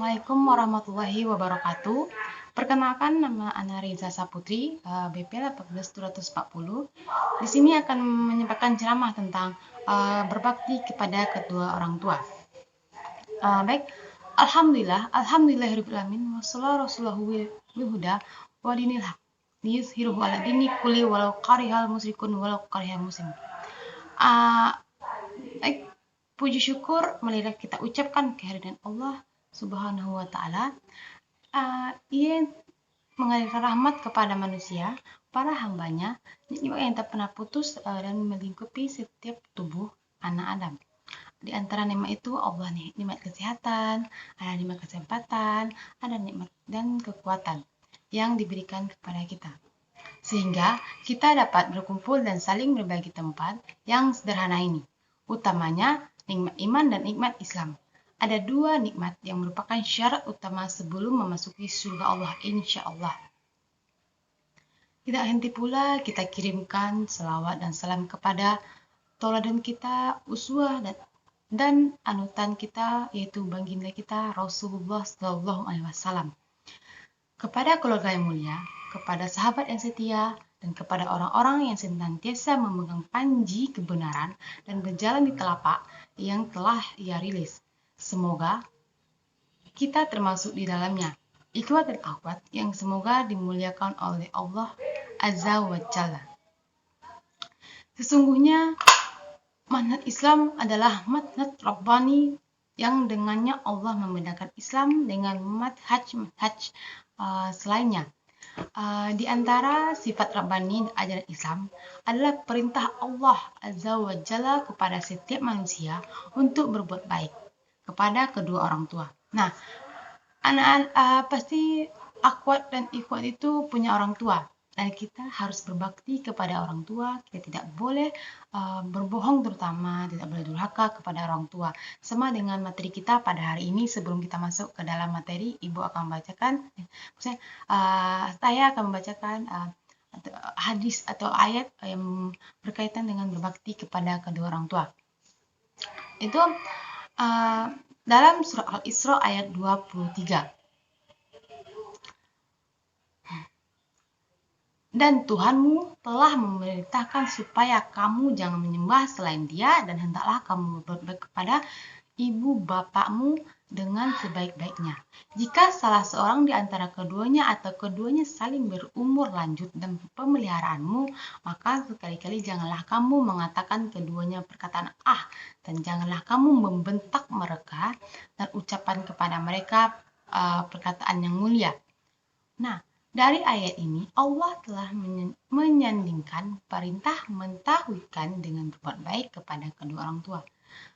Assalamualaikum warahmatullahi wabarakatuh. Perkenalkan, nama Ana Reza Saputri, BP 18240. Di sini akan menyampaikan ceramah tentang berbakti kepada kedua orang tua. Baik, Alhamdulillahirabbil alamin, wassallallahu bihuda wa dinil haq. Liyuzhirahu ala dini kulli walau karihal musyrikun walau karihal muslim. Baik, puji syukur marilah kita ucapkan kehadiran Allah Subhanahu wa Ta'ala. Ia mengalirkan rahmat kepada manusia, para hambanya, nikmat yang tak pernah putus dan melingkupi setiap tubuh anak Adam. Di antara nikmat itu Allah nikmat kesehatan, ada nikmat kesempatan, ada nikmat dan kekuatan yang diberikan kepada kita. Sehingga kita dapat berkumpul dan saling berbagi tempat yang sederhana ini. Utamanya nikmat iman dan nikmat Islam. Ada dua nikmat yang merupakan syarat utama sebelum memasuki surga Allah, insya Allah. Tidak henti pula kita kirimkan selawat dan salam kepada tauladan kita, uswah dan anutan kita, yaitu baginda kita Rasulullah SAW. Kepada keluarga yang mulia, kepada sahabat yang setia, dan kepada orang-orang yang senantiasa memegang panji kebenaran dan berjalan di telapak yang telah ia rilis. Semoga kita termasuk di dalamnya. Ikhwat dan akhwat yang semoga dimuliakan oleh Allah Azza wa Jalla. Sesungguhnya manhaj Islam adalah manhaj Rabbani yang dengannya Allah membedakan Islam dengan manhaj selainnya. Di antara sifat Rabbani ajaran Islam adalah perintah Allah Azza wa Jalla kepada setiap manusia untuk berbuat baik kepada kedua orang tua. Nah, anak-anak pasti akhwat dan ikhwat itu punya orang tua, dan kita harus berbakti kepada orang tua. Kita tidak boleh berbohong, terutama tidak boleh durhaka kepada orang tua. Sama dengan materi kita pada hari ini. Sebelum kita masuk ke dalam materi, Ibu akan membacakan, saya akan membacakan hadis atau ayat yang berkaitan dengan berbakti kepada kedua orang tua. Itu dalam surah Al-Isra ayat 23. Dan Tuhanmu telah memerintahkan supaya kamu jangan menyembah selain Dia, dan hendaklah kamu berbuat kepada ibu bapakmu dengan sebaik-baiknya. Jika salah seorang di antara keduanya atau keduanya saling berumur lanjut dan pemeliharaanmu, maka sekali-kali janganlah kamu mengatakan keduanya perkataan dan janganlah kamu membentak mereka dan ucapan kepada mereka perkataan yang mulia. Nah, dari ayat ini Allah telah menyandingkan perintah mentauhidkan dengan berbuat baik kepada kedua orang tua.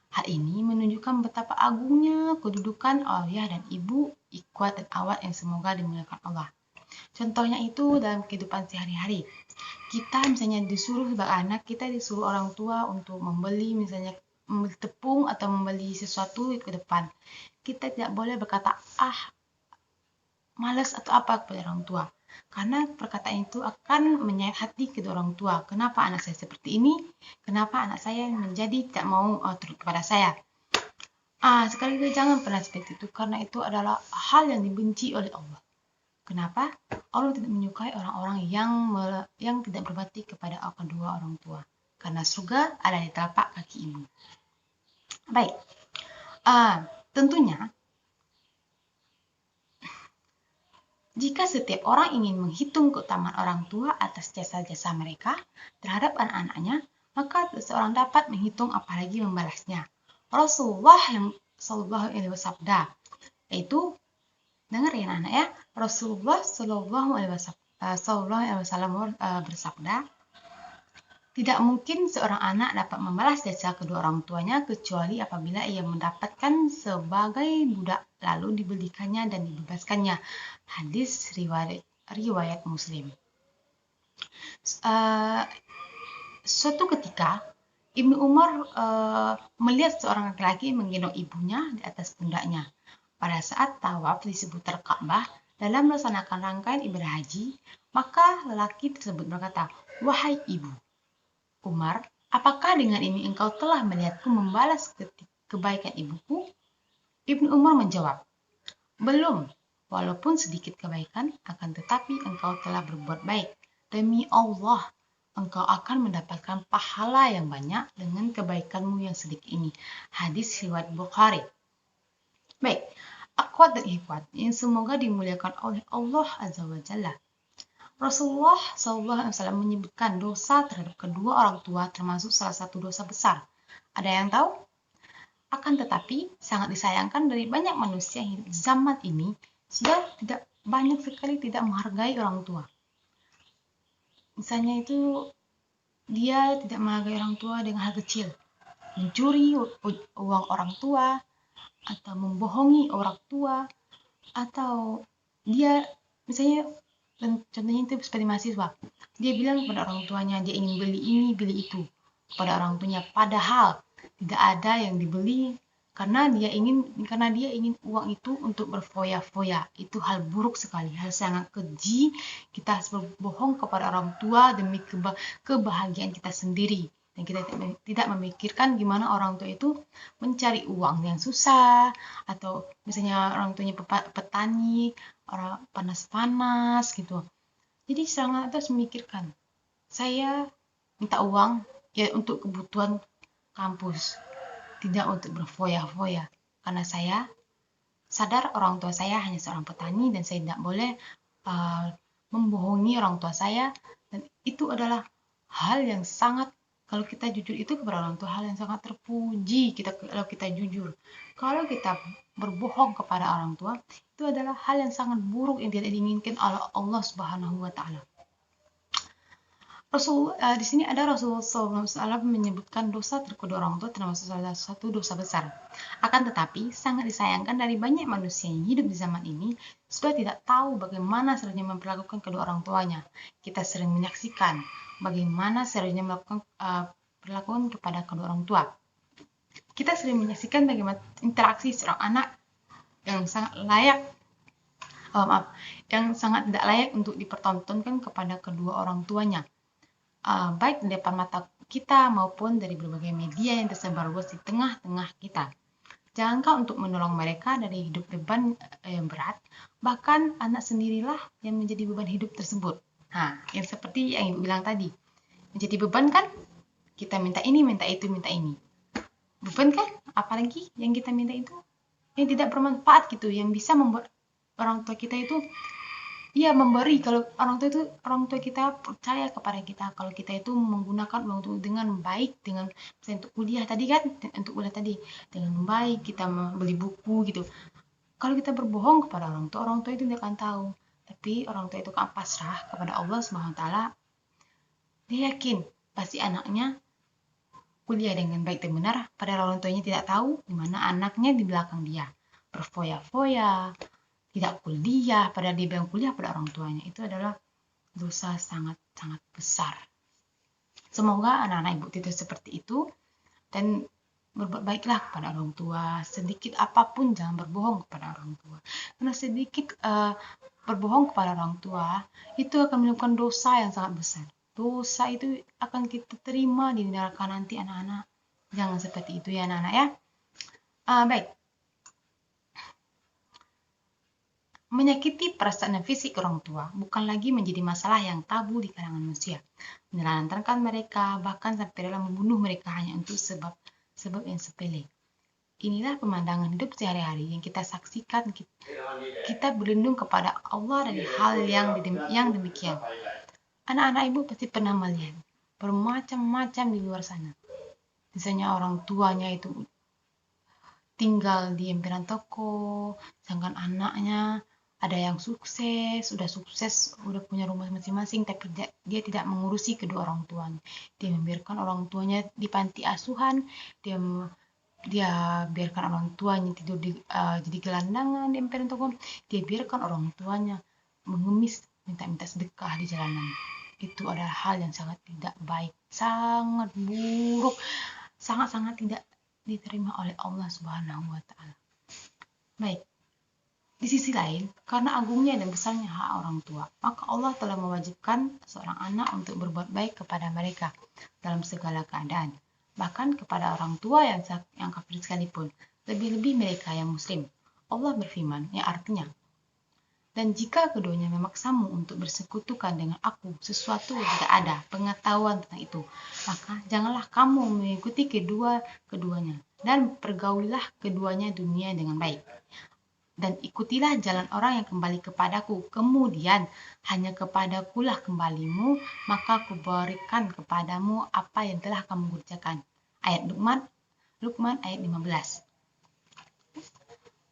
Hal ini menunjukkan betapa agungnya kedudukan ayah dan ibu, ikhwat dan akhwat yang semoga dimuliakan Allah. Contohnya itu dalam kehidupan sehari-hari. Kita misalnya disuruh sebagai anak, kita disuruh orang tua untuk membeli misalnya tepung atau membeli sesuatu ke depan. Kita tidak boleh berkata malas atau apa kepada orang tua. Karena perkataan itu akan menyayat hati kedua orang tua. Kenapa anak saya seperti ini? Kenapa anak saya menjadi tidak mau turut kepada saya? Sekali lagi jangan pernah seperti itu, karena itu adalah hal yang dibenci oleh Allah. Kenapa? Allah tidak menyukai orang-orang yang tidak berbakti kepada kedua orang tua. Karena surga ada di telapak kaki ibu. Baik. Tentunya jika setiap orang ingin menghitung keutamaan orang tua atas jasa-jasa mereka terhadap anak-anaknya, maka seseorang dapat menghitung apalagi membalasnya. Rasulullah yang Shallallahu Alaihi Wasallam, yaitu dengar ya anak ya, Rasulullah Shallallahu Alaihi Wasallam bersabda, tidak mungkin seorang anak dapat membalas jasa kedua orang tuanya kecuali apabila ia mendapatkan sebagai budak lalu dibelikannya dan dibebaskannya. Hadis riwayat Muslim. Suatu ketika Ibnu Umar melihat seorang laki-laki menggendong ibunya di atas pundaknya. Pada saat tawaf di seputar Ka'bah dalam melaksanakan rangkaian ibadah haji, maka lelaki tersebut berkata, "Wahai ibu Umar, apakah dengan ini engkau telah melihatku membalas kebaikan ibuku?" Ibnu Umar menjawab, Belum, walaupun sedikit kebaikan, akan tetapi engkau telah berbuat baik. Demi Allah, engkau akan mendapatkan pahala yang banyak dengan kebaikanmu yang sedikit ini. Hadis riwayat Bukhari. Baik, akhwat dan ikhwat yang semoga dimuliakan oleh Allah Azza wa Jalla. Rasulullah SAW menyebutkan dosa terhadap kedua orang tua termasuk salah satu dosa besar. Ada yang tahu? Akan tetapi, sangat disayangkan dari banyak manusia yang hidup di zaman ini sudah tidak banyak sekali tidak menghargai orang tua. Misalnya itu, dia tidak menghargai orang tua dengan hal kecil. Mencuri uang orang tua, atau membohongi orang tua, atau dia misalnya, dan contohnya itu seperti mahasiswa, dia bilang kepada orang tuanya dia ingin beli ini beli itu kepada orang tuanya, padahal tidak ada yang dibeli karena dia ingin uang itu untuk berfoya-foya. Itu hal buruk sekali, hal sangat keji. Kita harus berbohong kepada orang tua demi kebahagiaan kita sendiri, dan kita tidak memikirkan gimana orang tua itu mencari uang yang susah, atau misalnya orang tuanya petani, orang panas-panas gitu. Jadi sangat harus memikirkan, saya minta uang ya untuk kebutuhan kampus, tidak untuk berfoya-foya, karena saya sadar orang tua saya hanya seorang petani dan saya tidak boleh membohongi orang tua saya. Dan itu adalah hal yang sangat, kalau kita jujur itu kepada orang tua, hal yang sangat terpuji kalau kita jujur. Kalau kita berbohong kepada orang tua, itu adalah hal yang sangat buruk yang tidak diinginkan oleh Allah Subhanahu wa taala. Di sini ada Rasulullah SAW menyebutkan dosa kedua orang tua termasuk salah satu dosa besar. Akan tetapi, sangat disayangkan dari banyak manusia yang hidup di zaman ini sudah tidak tahu bagaimana seharusnya memperlakukan kedua orang tuanya. Kita sering menyaksikan bagaimana seharusnya melakukan perlakuan kepada kedua orang tua. Kita sering menyaksikan bagaimana interaksi seorang anak yang sangat layak, yang sangat tidak layak untuk dipertontonkan kepada kedua orang tuanya. Baik di depan mata kita maupun dari berbagai media yang tersebar luas di tengah-tengah kita. Jangankan untuk menolong mereka dari hidup beban yang berat, bahkan anak sendirilah yang menjadi beban hidup tersebut. Nah, yang seperti yang Ibu bilang tadi, menjadi beban kan? Kita minta ini, minta itu, minta ini. Beban kan? Apalagi yang kita minta itu yang tidak bermanfaat gitu, yang bisa membuat orang tua kita itu memberi. Kalau orang tua kita percaya kepada kita kalau kita itu menggunakan uang itu dengan baik, dengan misalnya untuk kuliah tadi dengan baik, kita membeli buku gitu. Kalau kita berbohong kepada orang tua itu tidak akan tahu. Tapi orang tua itu akan pasrah kepada Allah Subhanahu wa taala. Dia yakin pasti anaknya kuliah dengan baik dan benar, padahal orang tuanya tidak tahu di mana anaknya di belakang dia berfoya-foya, tidak kuliah, padahal dia bilang kuliah pada orang tuanya. Itu adalah dosa sangat-sangat besar. Semoga anak-anak Ibu tidak seperti itu, dan berbuat baiklah kepada orang tua. Sedikit apapun jangan berbohong kepada orang tua. Karena sedikit berbohong kepada orang tua, itu akan menimbulkan dosa yang sangat besar. Dosa itu akan kita terima di neraka nanti, anak-anak. Jangan seperti itu ya anak-anak ya. Baik. Menyakiti perasaan dan fisik orang tua bukan lagi menjadi masalah yang tabu di kalangan manusia. Menelantarkan mereka, bahkan sampai rela membunuh mereka hanya untuk sebab yang sepele. Inilah pemandangan hidup sehari-hari yang kita saksikan. Kita berlindung kepada Allah dari hal yang demikian. Anak-anak Ibu pasti pernah melihat bermacam-macam di luar sana. Misalnya orang tuanya itu tinggal di emperan toko, sedangkan anaknya ada yang sukses, udah punya rumah masing-masing, tapi dia tidak mengurusi kedua orang tuanya. Dia membiarkan orang tuanya di panti asuhan, dia biarkan orang tuanya tidur jadi gelandangan di emperan toko, dia biarkan orang tuanya mengemis, minta-minta sedekah di jalanan. Itu adalah hal yang sangat tidak baik, sangat buruk, sangat-sangat tidak diterima oleh Allah Subhanahu wa taala. Baik. Di sisi lain, karena agungnya dan besarnya hak orang tua, maka Allah telah mewajibkan seorang anak untuk berbuat baik kepada mereka dalam segala keadaan, bahkan kepada orang tua yang kafir sekalipun, lebih-lebih mereka yang muslim. Allah berfirman, yang artinya, dan jika keduanya memaksamu untuk bersekutukan dengan aku, sesuatu yang tidak ada pengetahuan tentang itu, maka janganlah kamu mengikuti keduanya, dan pergaulilah keduanya dunia dengan baik. Dan ikutilah jalan orang yang kembali kepadaku, kemudian hanya kepadakulah kembalimu, maka kuberikan kepadamu apa yang telah kamu kerjakan. Ayat Luqman ayat 15.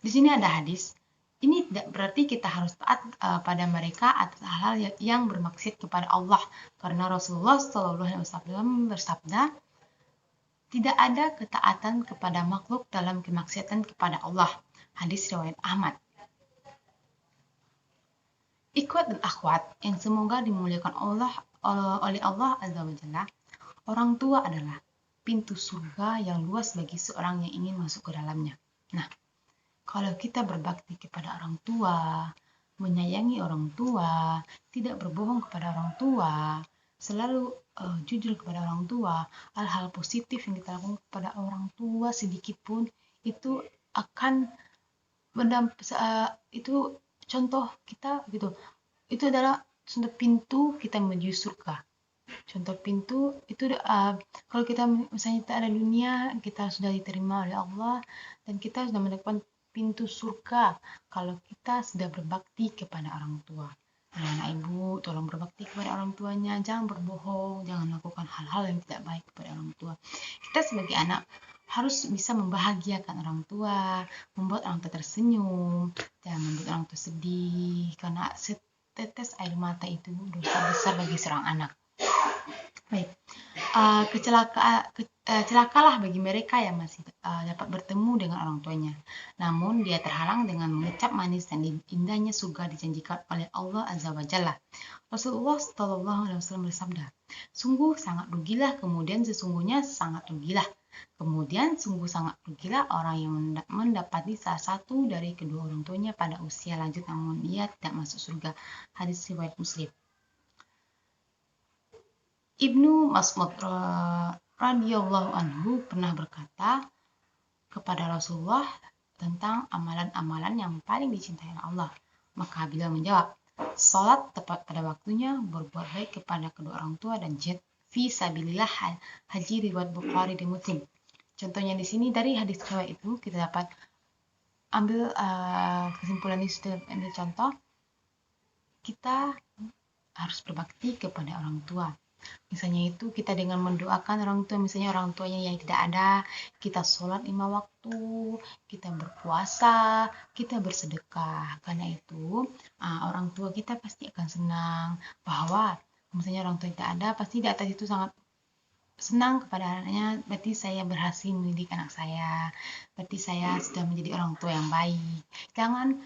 Di sini ada hadis. Ini tidak berarti kita harus taat pada mereka atas hal-hal yang bermaksud kepada Allah, karena Rasulullah SAW bersabda, tidak ada ketaatan kepada makhluk dalam kemaksiatan kepada Allah. Hadis riwayat Ahmad. Ikhwat dan akhwat yang semoga dimuliakan oleh Allah Azza wa Jalla, orang tua adalah pintu surga yang luas bagi seorang yang ingin masuk ke dalamnya. Nah, kalau kita berbakti kepada orang tua, menyayangi orang tua, tidak berbohong kepada orang tua, selalu jujur kepada orang tua, hal-hal positif yang kita lakukan kepada orang tua sedikit pun itu akan itu contoh kita gitu. Itu adalah contoh pintu kita menuju surga. Contoh pintu itu kalau kita misalnya kita ada dunia, kita sudah diterima oleh Allah dan kita sudah mendapatkan pintu surga kalau kita sudah berbakti kepada orang tua. Anak ibu, tolong berbakti kepada orang tuanya, jangan berbohong, jangan lakukan hal-hal yang tidak baik kepada orang tua. Kita sebagai anak harus bisa membahagiakan orang tua, membuat orang tua tersenyum, jangan membuat orang tua sedih, karena setetes air mata itu dosa besar bagi seorang anak. Baik, celakalah bagi mereka yang masih dapat bertemu dengan orang tuanya. Namun dia terhalang dengan mengecap manis dan indahnya surga dijanjikan oleh Allah Azza wa Jalla. Rasulullah SAW bersabda, sungguh sangat rugilah, kemudian sesungguhnya sangat rugilah. Kemudian sungguh sangat rugilah orang yang mendapati salah satu dari kedua orang tuanya pada usia lanjut namun ia tidak masuk surga. Hadis riwayat Muslim. Ibnu Mas'ud radhiyallahu anhu pernah berkata kepada Rasulullah tentang amalan-amalan yang paling dicintai Allah. Maka beliau menjawab, salat tepat pada waktunya, berbuat baik kepada kedua orang tua, dan jihad fi sabilillah, haji riwayat Bukhari dan Muslim. Contohnya di sini dari hadis riwayat itu kita dapat ambil kesimpulan ini contoh, kita harus berbakti kepada orang tua. Misalnya itu kita dengan mendoakan orang tua, misalnya orang tuanya yang tidak ada, kita sholat 5 waktu, kita berpuasa, kita bersedekah. Karena itu orang tua kita pasti akan senang bahwa misalnya orang tua tidak ada, pasti di atas itu sangat senang kepada anaknya, berarti saya berhasil mendidik anak saya, berarti saya sudah menjadi orang tua yang baik. Jangan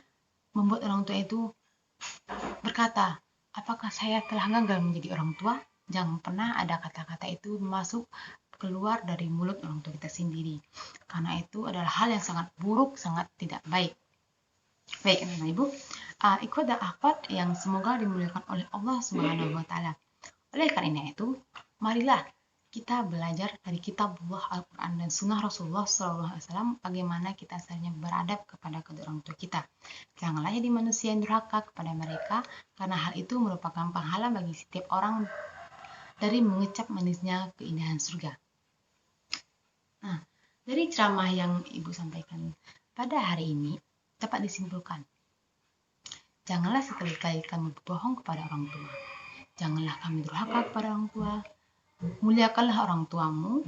membuat orang tua itu berkata, apakah saya telah gagal menjadi orang tua? Jangan pernah ada kata-kata itu masuk keluar dari mulut orang tua kita sendiri. Karena itu adalah hal yang sangat buruk, sangat tidak baik. Baik, Anak Ibu, ikhwat dan akhwat yang semoga dimuliakan oleh Allah Subhanahu wa taala. Oleh karena itu, marilah kita belajar dari kitabullah Al-Quran dan sunnah Rasulullah SAW bagaimana kita seharusnya beradab kepada kedua orang tua kita. Janganlah jadi manusia yang durhaka kepada mereka, karena hal itu merupakan pahala bagi setiap orang dari mengecap manisnya keindahan surga. Nah, dari ceramah yang Ibu sampaikan pada hari ini dapat disimpulkan, janganlah sekali-kali kamu berbohong kepada orang tua. Janganlah kamu durhaka kepada orang tua. Muliakanlah orang tuamu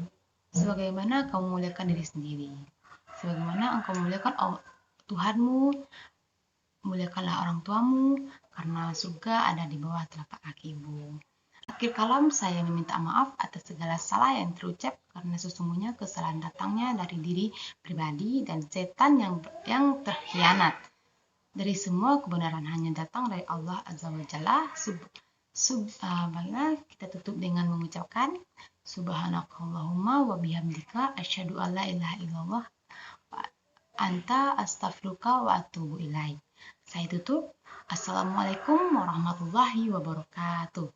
sebagaimana kamu muliakan diri sendiri. Sebagaimana engkau muliakan Tuhanmu, muliakanlah orang tuamu, karena surga ada di bawah telapak kaki Ibu. Akhir kalam, saya meminta maaf atas segala salah yang terucap, karena sesungguhnya kesalahan datangnya dari diri pribadi dan setan yang terkhianat. Dari semua kebenaran hanya datang dari Allah Azza wa Jalla. Baiklah, kita tutup dengan mengucapkan Subhanakallahumma wa bihamdika asyhadu an la ilaha illallah wa anta astaghfiruka wa atubu ilaik. Saya tutup. Assalamualaikum warahmatullahi wabarakatuh.